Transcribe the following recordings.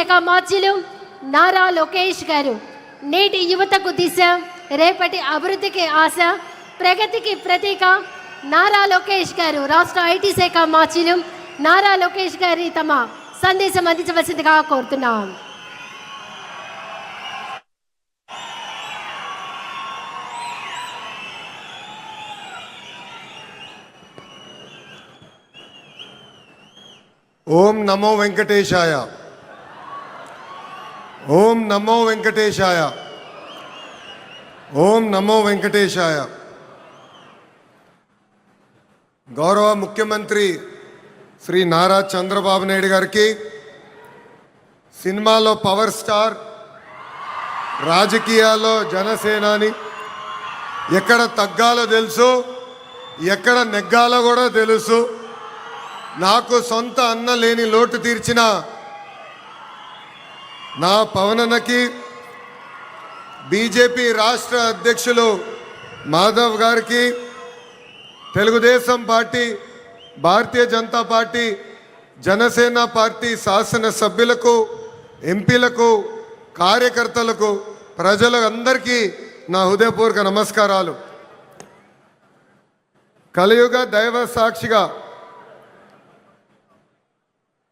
శాఖ మార్చిలు నారా లోకేష్ గారు నేటి యువతకు దిశ, రేపటి అభివృద్ధికి ఆశ, ప్రగతికి ప్రతీక నారా లోకేష్ గారు రాష్ట్ర ఐటీ శాఖ మార్చిలు నారా లోకేష్ గారి తమ సందేశం అందించవలసిందిగా కోరుతున్నాం. ఓం నమో వెంకటేశాయ. ఓం నమో వెంకటేశాయ. ఓం నమో వెంకటేశాయ. గౌరవ ముఖ్యమంత్రి శ్రీ నారా చంద్రబాబు నాయుడు గారికి, సినిమాలో పవర్ స్టార్, రాజకీయాల్లో జనసేనాని, ఎక్కడ తగ్గాలో తెలుసు, ఎక్కడ నెగ్గాలో కూడా తెలుసు. నాకు సొంత అన్న లేని లోటు తీర్చిన నా పవనన్నకి, బీజేపీ రాష్ట్ర అధ్యక్షులు మాధవ్ గారికి, Telugu Desam party, Bharatiya Janata party, Janasena party శాసనసభ్యులకు, ఎంపీలకు, కార్యకర్తలకు, ప్రజలందరికీ నా హృదయపూర్వక నమస్కారాలు. కలియుగ దైవ సాక్షిగా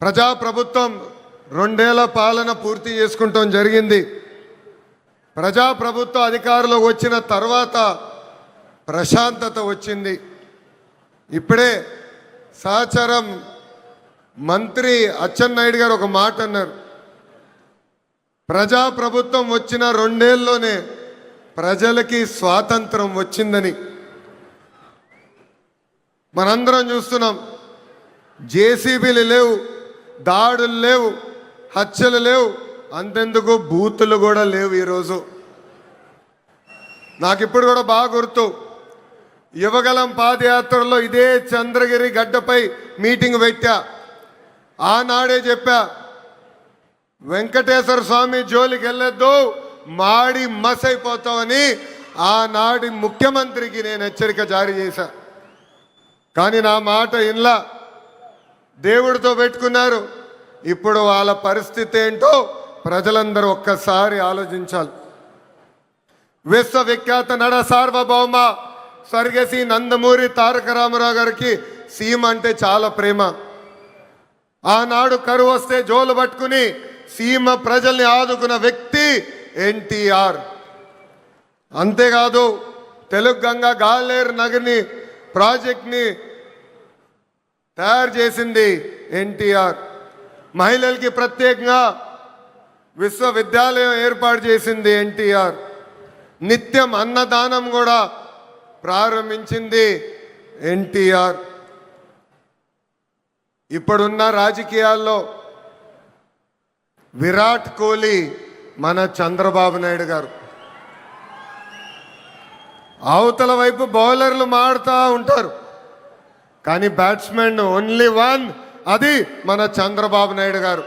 ప్రజాప్రభుత్వం 2 ఏళ్ల పాలన పూర్తి చేసుకుంటాం జరిగింది. ప్రజాప్రభుత్వ అధికారులు వచ్చిన తర్వాత ప్రశాంతత వచ్చింది. ఇప్పుడే సహచరం మంత్రి అచ్చెన్నాయుడు గారు ఒక మాట అన్నారు. ప్రజాప్రభుత్వం వచ్చిన 2 ఏళ్లలోనే ప్రజలకి స్వాతంత్రం వచ్చిందని. మనందరం చూస్తున్నాం. జేసీబీలు లేవు, దాడులు లేవు, హత్యలు లేవు, అంతెందుకు బూతులు కూడా లేవు. ఈరోజు నాకు ఇప్పుడు కూడా బాగా గుర్తు, యువగలం పాదయాత్రలో ఇదే చంద్రగిరి గడ్డపై మీటింగ్ పెట్టా. ఆనాడే చెప్పా, వెంకటేశ్వర స్వామి జోలికి వెళ్ళొద్దు, మాడి మసైపోతామని ఆనాడి ముఖ్యమంత్రికి నేను హెచ్చరిక జారీ చేశా. కానీ నా మాట ఇన్లా, దేవుడితో పెట్టుకున్నారు. ఇప్పుడు వాళ్ళ పరిస్థితి ఏంటో ప్రజలందరూ ఒక్కసారి ఆలోచించాలి. విశ్వవిఖ్యాత నడ సార్వభౌమ స్వర్గశ్రీ నందమూరి తారక రామారావు గారికి సీమ అంటే చాలా ప్రేమ. ఆనాడు కరువు వస్తే జోలు పట్టుకుని సీమ ప్రజల్ని ఆదుకున్న వ్యక్తి ఎన్టీఆర్. అంతేకాదు, తెలుగు గంగా గాలేరు నగర్ని ప్రాజెక్ట్ని తయారు చేసింది ఎన్టీఆర్. మహిళలకి ప్రత్యేకంగా విశ్వవిద్యాలయం ఏర్పాటు చేసింది ఎన్టీఆర్. నిత్యం అన్నదానం కూడా ప్రారంభించింది ఎన్టీఆర్. ఇప్పుడున్న రాజకీయాల్లో విరాట్ కోహ్లీ మన చంద్రబాబు నాయుడు గారు. అవతల వైపు బౌలర్లు మాడుతూ ఉంటారు, కానీ బ్యాట్స్మెన్ ఓన్లీ వన్, అది మన చంద్రబాబు నాయుడు గారు.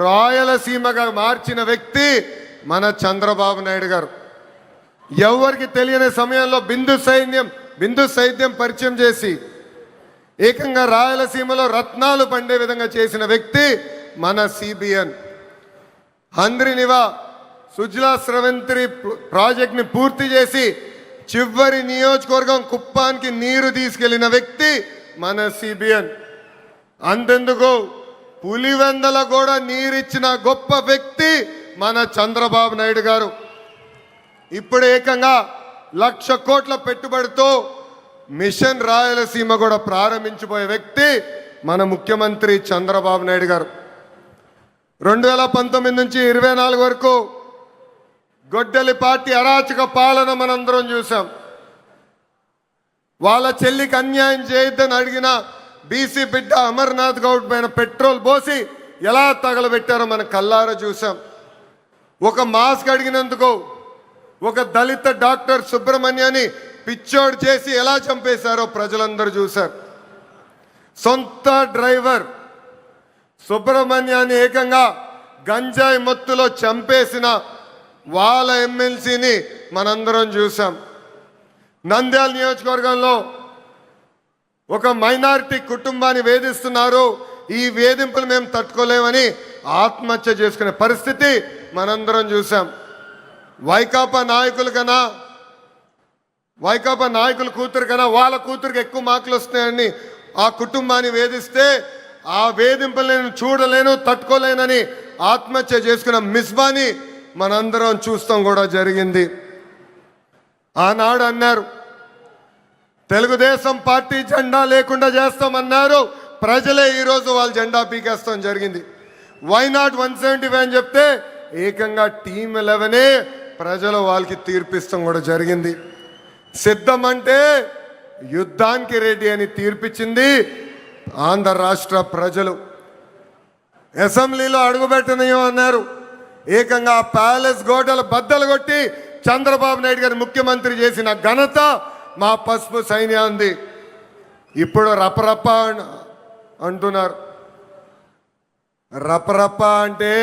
రాయలసీమగా మార్చిన వ్యక్తి మన చంద్రబాబు నాయుడు గారు. ఎవరికి తెలియని సమయంలో బిందు సైద్యం పరిచయం చేసి ఏకంగా రాయలసీమలో రత్నాలు పండే విధంగా చేసిన వ్యక్తి మన సిబిఎన్. హంద్రినివా సుజలా స్రవంతి ప్రాజెక్ట్ని పూర్తి చేసి చివరి నియోజకవర్గం కుప్పానికి నీరు తీసుకెళ్లిన వ్యక్తి మన సిబిఎన్. అంతెందుకు, పులివెందల కూడా నీరిచ్చిన గొప్ప వ్యక్తి మన చంద్రబాబు నాయుడు గారు. ఇప్పుడు ఏకంగా 1,00,000 కోట్ల పెట్టుబడితో మిషన్ రాయలసీమ కూడా ప్రారంభించబోయే వ్యక్తి మన ముఖ్యమంత్రి చంద్రబాబు నాయుడు గారు. 2019 నుంచి 24 వరకు గొడ్డలి పార్టీ అరాచక పాలన మనందరం చూసాం. వాళ్ళ చెల్లికి అన్యాయం చేయొద్దని అడిగిన బీసీ బిడ్డ అమర్నాథ్ గౌడ్ పైన పెట్రోల్ పోసి ఎలా తగలబెట్టారో మన కల్లారా చూసాం. ఒక మాస్క్ అడిగినందుకు ఒక దళిత డాక్టర్ సుబ్రహ్మణ్యాన్ని పిచ్చోడు చేసి ఎలా చంపేశారో ప్రజలందరూ చూశారు. సొంత డ్రైవర్ సుబ్రహ్మణ్యాన్ని ఏకంగా గంజాయి మత్తులో చంపేసిన వాళ్ళ ఎమ్మెల్సీని మనందరం చూసాం. నంద్యాల నియోజకవర్గంలో ఒక మైనారిటీ కుటుంబాన్ని వేధిస్తున్నారు, ఈ వేధింపులు మేము తట్టుకోలేమని ఆత్మహత్య చేసుకునే పరిస్థితి మనందరం చూసాం. వైకాపా నాయకుల కూతురు కన్నా వాళ్ళ కూతురికి ఎక్కువ మార్కులు వస్తున్నాయని ఆ కుటుంబాన్ని వేధిస్తే ఆ వేధింపులు నేను చూడలేను, తట్టుకోలేనని ఆత్మహత్య చేసుకున్న మిస్బాని మనందరం చూస్తాం కూడా జరిగింది. ఆనాడు అన్నారు తెలుగుదేశం పార్టీ జెండా లేకుండా చేస్తామన్నారు, ప్రజలే ఈరోజు వాళ్ళ జెండా పీకేస్తాం జరిగింది. వై నాట్ 175 అని చెప్తే ఏకంగా టీమ్ 11 ప్రజలు వాళ్ళకి తీర్పిస్తాం కూడా జరిగింది. సిద్ధం అంటే యుద్ధానికి రెడీ అని తీర్పిచ్చింది ఆంధ్ర రాష్ట్ర ప్రజలు. అసెంబ్లీలో అడుగుపెట్టనీయం అన్నారు, ఏకంగా ప్యాలెస్ గోడలు బద్దలు కొట్టి చంద్రబాబు నాయుడు గారు ముఖ్యమంత్రి చేసిన ఘనత మా పసుపు సైన్యాంది. ఇప్పుడు రపరప అంటున్నారు. రపరప అంటే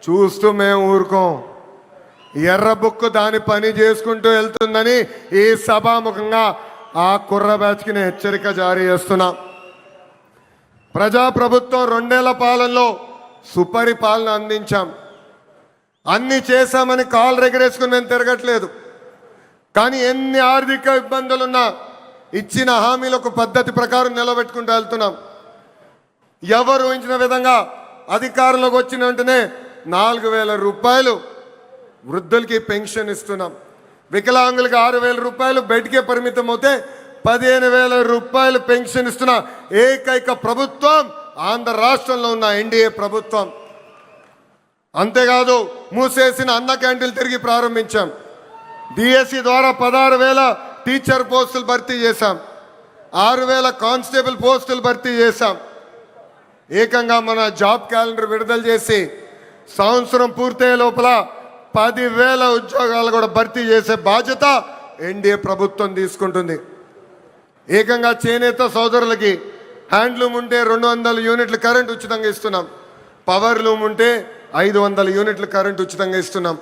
చూస్తూ మేము ఊరుకోం. ఎర్ర బుక్కు దాని పని చేసుకుంటూ వెళ్తుందని ఈ సభాముఖంగా ఆ కుర్ర బ్యాచ్కి నేను హెచ్చరిక జారీ చేస్తున్నా. ప్రజాప్రభుత్వం 2 ఏళ్ల పాలనలో సుపరిపాలన అందించాం. అన్ని చేశామని కాలు రెగరేసుకుని మేము తిరగట్లేదు. కానీ ఎన్ని ఆర్థిక ఇబ్బందులున్నా ఇచ్చిన హామీలు ఒక పద్ధతి ప్రకారం నిలబెట్టుకుంటూ వెళ్తున్నాం. ఎవరు ఊహించిన విధంగా అధికారంలోకి వచ్చిన వెంటనే 4,000 రూపాయలు వృద్ధులకి పెన్షన్ ఇస్తున్నాం. వికలాంగులకి 6,000 రూపాయలు బెడ్కే పరిమితం అవుతే 15,000 రూపాయలు పెన్షన్ ఇస్తున్న ఏకైక ప్రభుత్వం ఆంధ్ర రాష్ట్రంలో ఉన్న ఎన్డీఏ ప్రభుత్వం. అంతేకాదు మూసేసిన అన్న క్యాంటీన్లు తిరిగి ప్రారంభించాం. డిఎస్సి ద్వారా 16,000 టీచర్ పోస్టులు భర్తీ చేశాం. 6,000 కానిస్టేబుల్ పోస్టులు భర్తీ చేశాం. ఏకంగా మన జాబ్ క్యాలెండర్ విడుదల చేసి సంవత్సరం పూర్తయ్యే లోపల 10,000 ఉద్యోగాలు కూడా భర్తీ చేసే బాధ్యత ఎన్డీఏ ప్రభుత్వం తీసుకుంటుంది. ఏకంగా చేనేత సోదరులకి హ్యాండ్లూమ్ ఉంటే 200 యూనిట్లు కరెంట్ ఉచితంగా ఇస్తున్నాం. పవర్ లూమ్ ఉంటే 500 యూనిట్లు కరెంట్ ఉచితంగా ఇస్తున్నాం.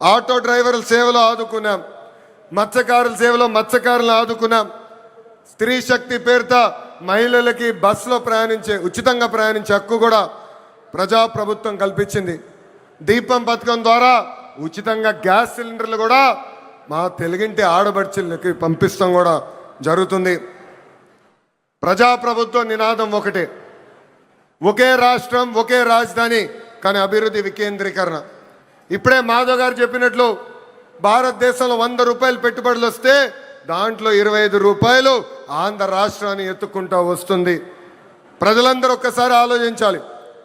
ఆటో డ్రైవర్ల సేవలో ఆదుకున్నాం. మత్స్యకారుల సేవలో మత్స్యకారులను ఆదుకున్నాం. స్త్రీ శక్తి పేరుతో మహిళలకి బస్సులో ఉచితంగా ప్రయాణించే హక్కు కూడా ప్రజాప్రభుత్వం కల్పించింది. దీపం పథకం ద్వారా ఉచితంగా గ్యాస్ సిలిండర్లు కూడా మా తెలుగింటి ఆడబడుచులకి పంపిస్తాం కూడా జరుగుతుంది. ప్రజాప్రభుత్వం నినాదం ఒకటే, ఒకే రాష్ట్రం ఒకే రాజధాని, కానీ అభివృద్ధి వికేంద్రీకరణ. ఇప్పుడే మాధవ్ గారు చెప్పినట్లు భారతదేశంలో 100 రూపాయలు పెట్టుబడులు వస్తే దాంట్లో 25 రూపాయలు ఆంధ్ర రాష్ట్రాన్ని ఎత్తుకుంటూ వస్తుంది. ప్రజలందరూ ఒక్కసారి ఆలోచించాలి.